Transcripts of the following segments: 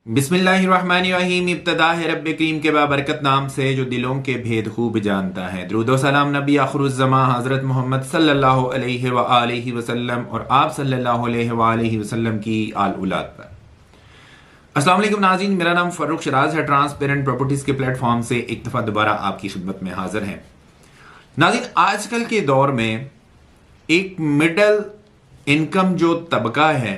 बिस्मिल्लाहिर्रहमानिर्रहीम। इब्तदा है रब्बे करीम के बाबरकत नाम से जो दिलों के भेद खूब जानता है। दुरूद व सलाम नबी आखिरुज़्ज़मा हज़रत मोहम्मद सल्लल्लाहु अलैहि व आलिहि वसल्लम और आप सल्लल्लाहु अलैहि व आलिहि वसल्लम की आल औलाद पर। अस्सलाम वालेकुम नाज़रीन, मेरा नाम फ़र्रुख शराज है। ट्रांसपेरेंट प्रॉपर्टीज़ के प्लेटफॉर्म से एक दफ़ा दोबारा आपकी खिदमत में हाजिर हैं। नाज़रीन, आजकल के दौर में एक मिडल इनकम जो तबका है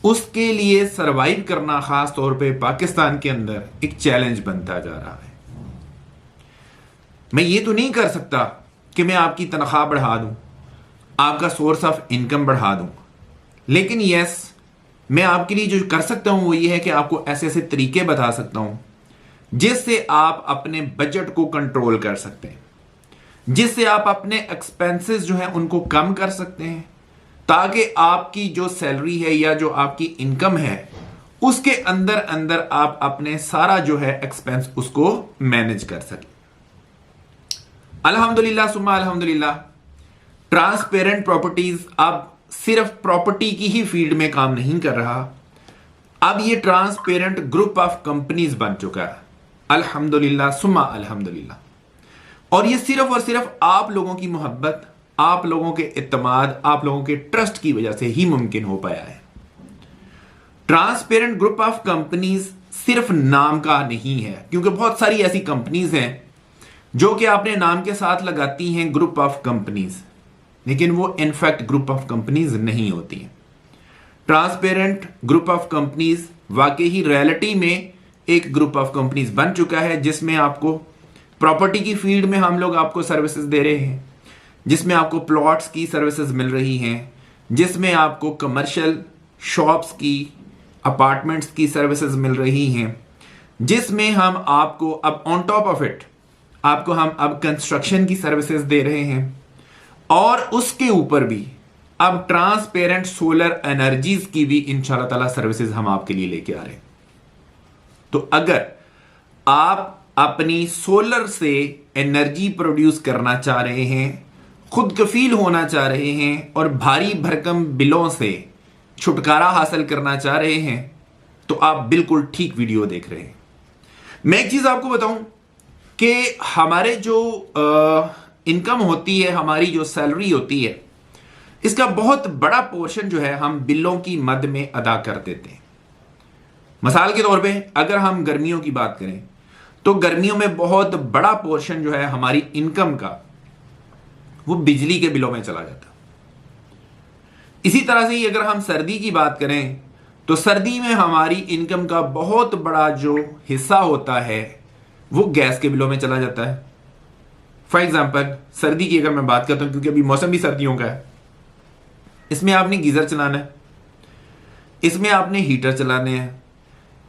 उसके लिए सरवाइव करना खास तौर पे पाकिस्तान के अंदर एक चैलेंज बनता जा रहा है। मैं ये तो नहीं कर सकता कि मैं आपकी तनख्वाह बढ़ा दूं, आपका सोर्स ऑफ इनकम बढ़ा दूं, लेकिन यस, मैं आपके लिए जो कर सकता हूं वो ये है कि आपको ऐसे ऐसे तरीके बता सकता हूं जिससे आप अपने बजट को कंट्रोल कर सकते हैं, जिससे आप अपने एक्सपेंसेस जो हैं उनको कम कर सकते हैं, ताकि आपकी जो सैलरी है या जो आपकी इनकम है उसके अंदर अंदर आप अपने सारा जो है एक्सपेंस उसको मैनेज कर सकें। अल्हम्दुलिल्लाह सुम्मा अल्हम्दुलिल्लाह, ट्रांसपेरेंट प्रॉपर्टीज अब सिर्फ प्रॉपर्टी की ही फील्ड में काम नहीं कर रहा, अब ये ट्रांसपेरेंट ग्रुप ऑफ कंपनीज बन चुका है। अल्हम्दुलिल्लाह सुम्मा अल्हम्दुलिल्लाह। और ये सिर्फ और सिर्फ आप लोगों की मोहब्बत, आप लोगों के इत्तेमाद, आप लोगों के ट्रस्ट की वजह से ही मुमकिन हो पाया है। ट्रांसपेरेंट ग्रुप ऑफ कंपनीज सिर्फ नाम का नहीं है, क्योंकि बहुत सारी ऐसी कंपनीज हैं जो कि अपने नाम के साथ लगाती हैं ग्रुप ऑफ कंपनीज, लेकिन वो इनफैक्ट ग्रुप ऑफ कंपनीज नहीं होती हैं। ट्रांसपेरेंट ग्रुप ऑफ कंपनीज वाकई ही रियलिटी में एक ग्रुप ऑफ कंपनीज बन चुका है, जिसमें आपको प्रॉपर्टी की फील्ड में हम लोग आपको सर्विसेज दे रहे हैं, जिसमें आपको प्लॉट्स की सर्विसेज मिल रही हैं, जिसमें आपको कमर्शियल शॉप्स की, अपार्टमेंट्स की सर्विसेज मिल रही हैं, जिसमें हम आपको अब ऑन टॉप ऑफ इट आपको हम अब कंस्ट्रक्शन की सर्विसेज दे रहे हैं, और उसके ऊपर भी अब ट्रांसपेरेंट सोलर एनर्जीज की भी इंशाल्लाह ताला सर्विसेज हम आपके लिए लेके आ रहे हैं। तो अगर आप अपनी सोलर से एनर्जी प्रोड्यूस करना चाह रहे हैं, खुद कफील होना चाह रहे हैं और भारी भरकम बिलों से छुटकारा हासिल करना चाह रहे हैं, तो आप बिल्कुल ठीक वीडियो देख रहे हैं। मैं एक चीज आपको बताऊं कि हमारे जो इनकम होती है, हमारी जो सैलरी होती है, इसका बहुत बड़ा पोर्शन जो है हम बिलों की मद में अदा कर देते हैं। मिसाल के तौर पे अगर हम गर्मियों की बात करें तो गर्मियों में बहुत बड़ा पोर्शन जो है हमारी इनकम का वो बिजली के बिलों में चला जाता। इसी तरह से ही अगर हम सर्दी की बात करें तो सर्दी में हमारी इनकम का बहुत बड़ा जो हिस्सा होता है वो गैस के बिलों में चला जाता है। फॉर एग्जाम्पल सर्दी की अगर मैं बात करता हूं, क्योंकि अभी मौसम भी सर्दियों का है, इसमें आपने गीजर चलाना है, इसमें आपने हीटर चलाने हैं,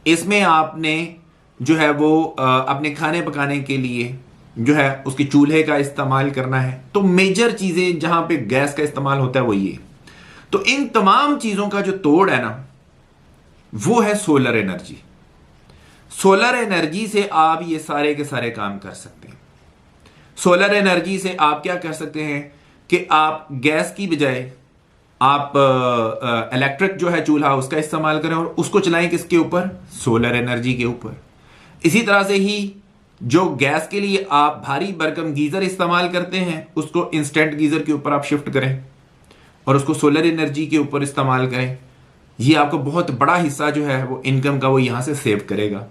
इसमें आपने जो है वो अपने खाने पकाने के लिए जो है उसके चूल्हे का इस्तेमाल करना है। तो मेजर चीजें जहां पे गैस का इस्तेमाल होता है वो ये। तो इन तमाम चीजों का जो तोड़ है ना, वो है सोलर एनर्जी। सोलर एनर्जी से आप ये सारे के सारे काम कर सकते हैं। सोलर एनर्जी से आप क्या कर सकते हैं कि आप गैस की बजाय आप इलेक्ट्रिक जो है चूल्हा उसका इस्तेमाल करें और उसको चलाएं किसके ऊपर? सोलर एनर्जी के ऊपर। इसी तरह से ही जो गैस के लिए आप भारी भरकम गीजर इस्तेमाल करते हैं उसको इंस्टेंट गीजर के ऊपर आप शिफ्ट करें और उसको सोलर एनर्जी के ऊपर इस्तेमाल करें। ये आपको बहुत बड़ा हिस्सा जो है वो इनकम का वो यहां से सेव करेगा।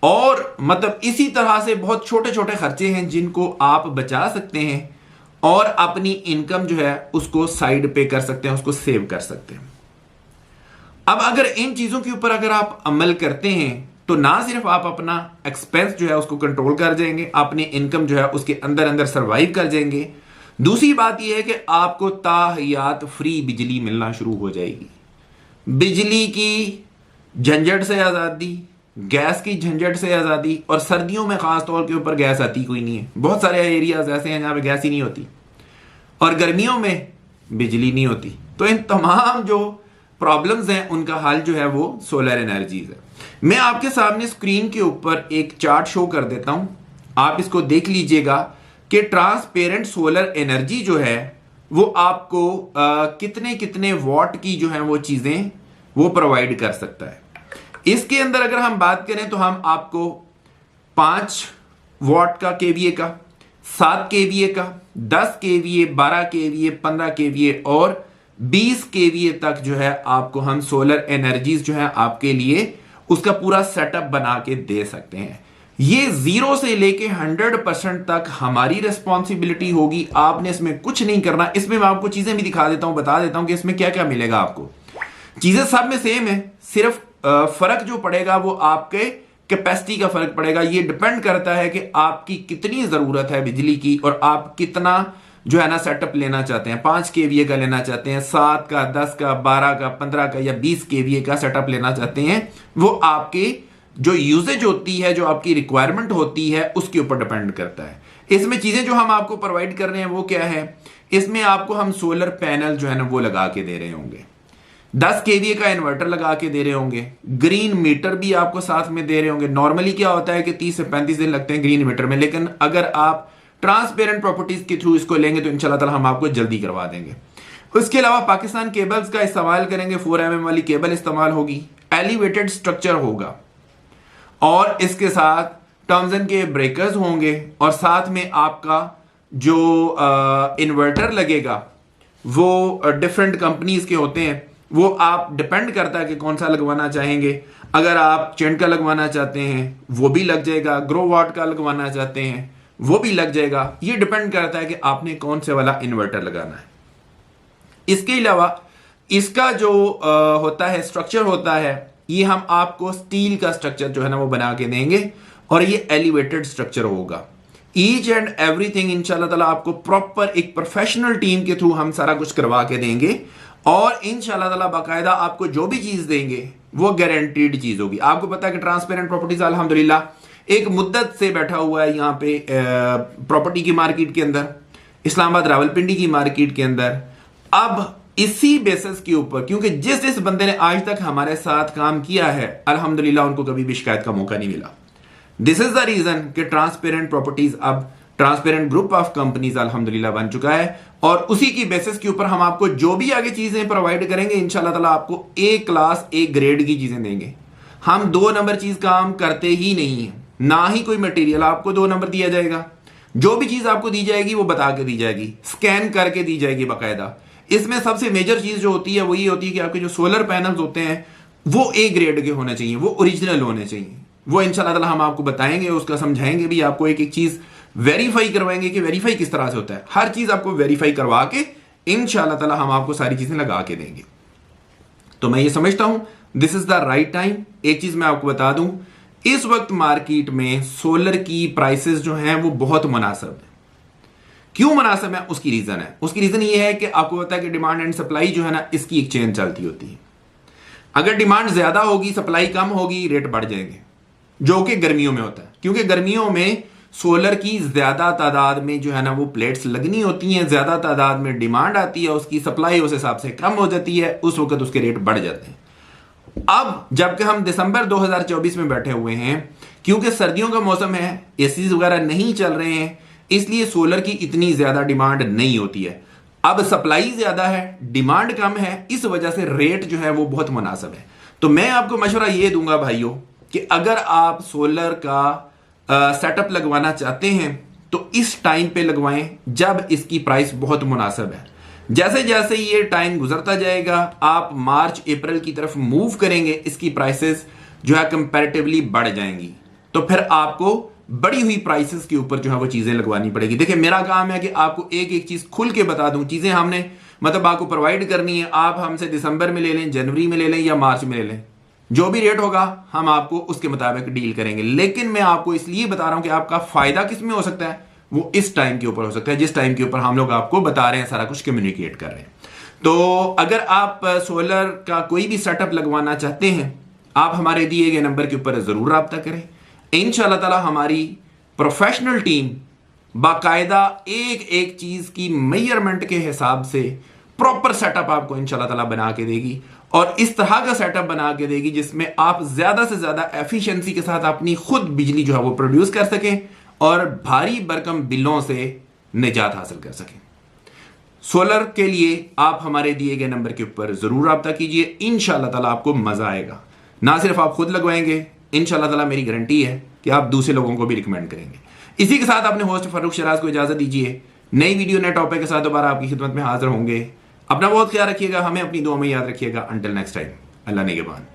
और मतलब इसी तरह से बहुत छोटे छोटे खर्चे हैं जिनको आप बचा सकते हैं और अपनी इनकम जो है उसको साइड पे कर सकते हैं, उसको सेव कर सकते हैं। अब अगर इन चीजों के ऊपर अगर आप अमल करते हैं तो ना सिर्फ आप अपना एक्सपेंस जो है उसको कंट्रोल कर जाएंगे, अपनी इनकम जो है उसके अंदर अंदर सरवाइव कर जाएंगे। दूसरी बात यह है कि आपको ताहियात फ्री बिजली मिलना शुरू हो जाएगी। बिजली की झंझट से आज़ादी, गैस की झंझट से आज़ादी। और सर्दियों में खास तौर के ऊपर गैस आती कोई नहीं है, बहुत सारे एरियाज ऐसे हैं जहां पे गैस ही नहीं होती, और गर्मियों में बिजली नहीं होती। तो इन तमाम जो प्रॉब्लम्स हैं उनका हल जो है वो सोलर एनर्जीज है। मैं आपके सामने स्क्रीन के ऊपर एक चार्ट शो कर देता हूं, आप इसको देख लीजिएगा कि ट्रांसपेरेंट सोलर एनर्जी जो है वो आपको कितने कितने वॉट की जो है वो चीजें वो प्रोवाइड कर सकता है। इसके अंदर अगर हम बात करें तो हम आपको 5 वॉट का केवीए का, 7 केवीए का, 10 केवीए, 12 केवीए, 15 केवीए और 20 केवीए तक जो है आपको हम सोलर एनर्जीज जो है आपके लिए उसका पूरा सेटअप बना के दे सकते हैं। ये 0 से लेके 100% तक हमारी रिस्पॉन्सिबिलिटी होगी। आपने इसमें कुछ नहीं करना। इसमें मैं आपको चीजें भी दिखा देता हूं, बता देता हूं कि इसमें क्या क्या मिलेगा आपको। चीजें सब में सेम है, सिर्फ फर्क जो पड़ेगा वो आपके कैपेसिटी का फर्क पड़ेगा। ये डिपेंड करता है कि आपकी कितनी जरूरत है बिजली की और आप कितना जो है ना सेटअप लेना चाहते हैं। 5 केवीए का लेना चाहते हैं, 7 का, 10 का, 12 का, 15 का या 20 केवीए का सेटअप लेना चाहते हैं। वो आपके जो यूजेज होती है, जो आपकी रिक्वायरमेंट होती है, उसके ऊपर डिपेंड करता है। इसमें चीजें जो हम आपको प्रोवाइड कर रहे हैं वो क्या है, इसमें आपको हम सोलर पैनल जो है ना वो लगा के दे रहे होंगे, 10 केवीए का इन्वर्टर लगा के दे रहे होंगे, ग्रीन मीटर भी आपको साथ में दे रहे होंगे। नॉर्मली क्या होता है कि 30 से 35 दिन लगते हैं ग्रीन मीटर में, लेकिन अगर आप ट्रांसपेरेंट प्रॉपर्टीज के थ्रू इसको लेंगे तो इंशाल्लाह ताला हम आपको जल्दी करवा देंगे। उसके अलावा पाकिस्तान केबल्स का इस्तेमाल करेंगे, 4mm वाली केबल इस्तेमाल होगी, एलिवेटेड स्ट्रक्चर होगा और इसके साथ टर्म्स एंड के ब्रेकर्स होंगे और साथ में आपका जो इन्वर्टर लगेगा वो डिफरेंट कंपनीज के होते हैं। वो आप डिपेंड करता है कि कौन सा लगवाना चाहेंगे। अगर आप चेंट का लगवाना चाहते हैं वो भी लग जाएगा, ग्रो वाट का लगवाना चाहते हैं वो भी लग जाएगा। ये डिपेंड करता है कि आपने कौन से वाला इन्वर्टर लगाना है। इसके अलावा इसका जो होता है स्ट्रक्चर होता है, ये हम आपको स्टील का स्ट्रक्चर जो है ना वो बना के देंगे और ये एलिवेटेड स्ट्रक्चर होगा। ईच एंड एवरीथिंग इंशाल्लाह ताला आपको प्रॉपर एक प्रोफेशनल टीम के थ्रू हम सारा कुछ करवा के देंगे और इंशाल्लाह ताला बाकायदा आपको जो भी चीज देंगे वो गारंटीड चीज होगी। आपको पता है कि ट्रांसपेरेंट प्रॉपर्टीज अल्हम्दुलिल्लाह एक मुद्दत से बैठा हुआ है यहाँ पे प्रॉपर्टी की मार्केट के अंदर, इस्लामाबाद रावलपिंडी की मार्केट के अंदर। अब इसी बेसिस के ऊपर, क्योंकि जिस जिस बंदे ने आज तक हमारे साथ काम किया है अल्हम्दुलिल्लाह उनको कभी भी शिकायत का मौका नहीं मिला। दिस इज द रीजन कि ट्रांसपेरेंट प्रॉपर्टीज अब ट्रांसपेरेंट ग्रुप ऑफ कंपनीज अल्हम्दुलिल्लाह बन चुका है और उसी की बेसिस के ऊपर हम आपको जो भी आगे चीजें प्रोवाइड करेंगे इंशाल्लाह ताला आपको ए क्लास ए ग्रेड की चीजें देंगे। हम 2 नंबर चीज काम करते ही नहीं है, ना ही कोई मटेरियल आपको 2 नंबर दिया जाएगा। जो भी चीज आपको दी जाएगी वो बता के दी जाएगी, स्कैन करके दी जाएगी बाकायदा। इसमें सबसे मेजर चीज जो होती है वो ये होती है कि आपके जो सोलर पैनल्स होते हैं वो ए ग्रेड के होने चाहिए, वो ओरिजिनल होने चाहिए। वो इंशाल्लाह ताला हम आपको बताएंगे, उसका समझाएंगे भी, आपको एक एक चीज वेरीफाई करवाएंगे कि वेरीफाई किस तरह से होता है। हर चीज आपको वेरीफाई करवा के इंशाल्लाह ताला हम आपको सारी चीजें लगा के देंगे। तो मैं ये समझता हूं this is the right time. एक चीज मैं आपको बता दूं, इस वक्त मार्केट में सोलर की प्राइसेस जो हैं वो बहुत मुनासिब है। क्यों मुनासिब है उसकी रीजन है, उसकी रीजन ये है कि आपको पता है कि डिमांड एंड सप्लाई जो है ना इसकी एक चेन चलती होती है। अगर डिमांड ज्यादा होगी सप्लाई कम होगी रेट बढ़ जाएंगे, जो कि गर्मियों में होता है, क्योंकि गर्मियों में सोलर की ज्यादा तादाद में जो है ना वो प्लेट्स लगनी होती हैं, ज्यादा तादाद में डिमांड आती है, उसकी सप्लाई उस हिसाब से कम हो जाती है, उस वक्त उसके रेट बढ़ जाते हैं। अब जबकि हम दिसंबर 2024 में बैठे हुए हैं, क्योंकि सर्दियों का मौसम है, एसी वगैरह नहीं चल रहे हैं, इसलिए सोलर की इतनी ज्यादा डिमांड नहीं होती है। अब सप्लाई ज्यादा है, डिमांड कम है, इस वजह से रेट जो है वो बहुत मुनासिब है। तो मैं आपको मशवरा ये दूंगा भाइयों कि अगर आप सोलर का सेटअप लगवाना चाहते हैं तो इस टाइम पे लगवाएं जब इसकी प्राइस बहुत मुनासिब है। जैसे जैसे ये टाइम गुजरता जाएगा, आप मार्च अप्रैल की तरफ मूव करेंगे, इसकी प्राइसेस जो है कंपैरेटिवली बढ़ जाएंगी, तो फिर आपको बढ़ी हुई प्राइसेस के ऊपर जो है वो चीजें लगवानी पड़ेगी। देखिए मेरा काम है कि आपको एक एक चीज खुल के बता दूं, चीजें हमने मतलब आपको प्रोवाइड करनी है। आप हमसे दिसंबर में ले लें, जनवरी में ले लें या मार्च में ले लें, जो भी रेट होगा हम आपको उसके मुताबिक डील करेंगे। लेकिन मैं आपको इसलिए बता रहा हूं कि आपका फायदा किस में हो सकता है, वो इस टाइम के ऊपर हो सकता है जिस टाइम के ऊपर हम लोग आपको बता रहे हैं, सारा कुछ कम्युनिकेट कर रहे हैं। तो अगर आप सोलर का कोई भी सेटअप लगवाना चाहते हैं, आप हमारे दिए गए नंबर के ऊपर जरूर रब्ता करें। इंशाल्लाह ताला हमारी प्रोफेशनल टीम बाकायदा एक एक चीज की मेजरमेंट के हिसाब से प्रॉपर सेटअप आपको इंशाल्लाह ताला बना के देगी और इस तरह का सेटअप बना के देगी जिसमें आप ज्यादा से ज्यादा एफिशिएंसी के साथ अपनी खुद बिजली जो है वो प्रोड्यूस कर सकें और भारी भरकम बिलों से निजात हासिल कर सकें। सोलर के लिए आप हमारे दिए गए नंबर के ऊपर जरूर रब्ता कीजिए, इंशाल्लाह ताला आपको मजा आएगा। ना सिर्फ आप खुद लगवाएंगे, इंशाल्लाह ताला मेरी गारंटी है कि आप दूसरे लोगों को भी रिकमेंड करेंगे। इसी के साथ अपने होस्ट फारूक शराज को इजाजत दीजिए। नई वीडियो नए टॉपिक के साथ दोबारा आपकी खिदमत में हाजिर होंगे। अपना बहुत ख्याल रखिएगा, हमें अपनी दुआ में याद रखिएगा। अंटिल नेक्स्ट टाइम, अल्लाह निगहबान।